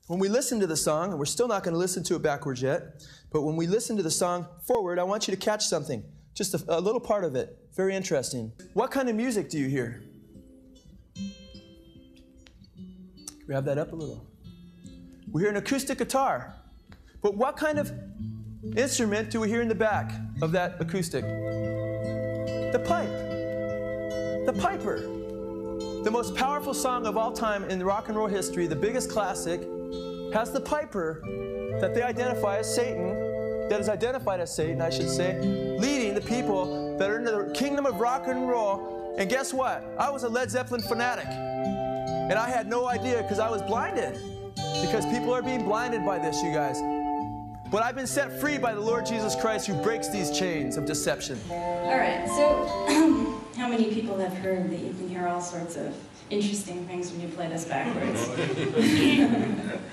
when we listen to the song, and we're still not going to listen to it backwards yet, but when we listen to the song forward, I want you to catch something. Just a little part of it. Very interesting. What kind of music do you hear? Grab that up a little. We hear an acoustic guitar. But what kind of instrument do we hear in the back of that acoustic? The pipe. The piper. The most powerful song of all time in rock and roll history, the biggest classic, has the piper that they identify as Satan, that is identified as Satan, I should say, leading the people that are in the kingdom of rock and roll. And guess what? I was a Led Zeppelin fanatic. And I had no idea because I was blinded. Because people are being blinded by this, you guys. But I've been set free by the Lord Jesus Christ who breaks these chains of deception. All right, so how many people have heard that you can hear all sorts of interesting things when you play this backwards?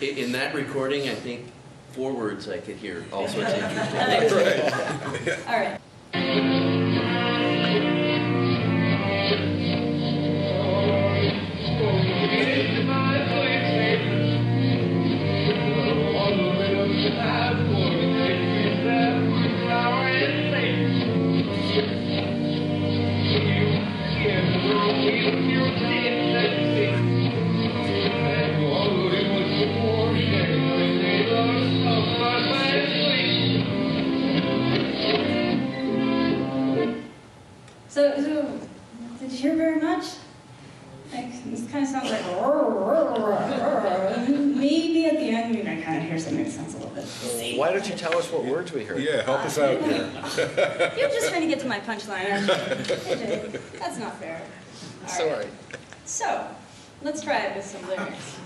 In that recording, I think forwards I could hear all sorts of interesting things. All right. So did you hear very much? Like, this kind of sounds like maybe at the end I kind of hear something that sounds a little bit. Why don't you tell us what words we heard? Yeah, help us out here. You're just trying to get to my punchline, aren't you? That's not fair. All right. So, let's try it with some lyrics.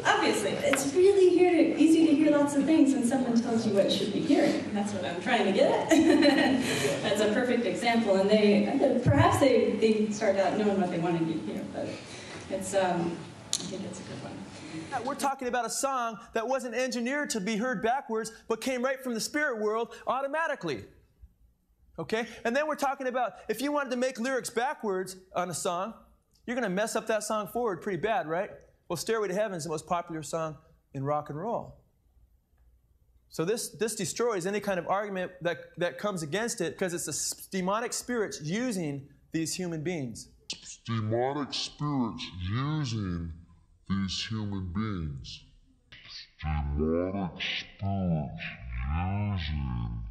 Obviously, it's really easy to hear lots of things when someone tells you what you should be hearing. That's what I'm trying to get at. That's a perfect example, and perhaps they started out knowing what they wanted you to hear, but it's, I think it's a good one. We're talking about a song that wasn't engineered to be heard backwards, but came right from the spirit world automatically. Okay? And then we're talking about if you wanted to make lyrics backwards on a song, you're going to mess up that song forward pretty bad, right? Well, Stairway to Heaven is the most popular song in rock and roll. So this destroys any kind of argument that comes against it because it's the demonic spirits using these human beings. Demonic spirits using these human beings. Demonic spirits using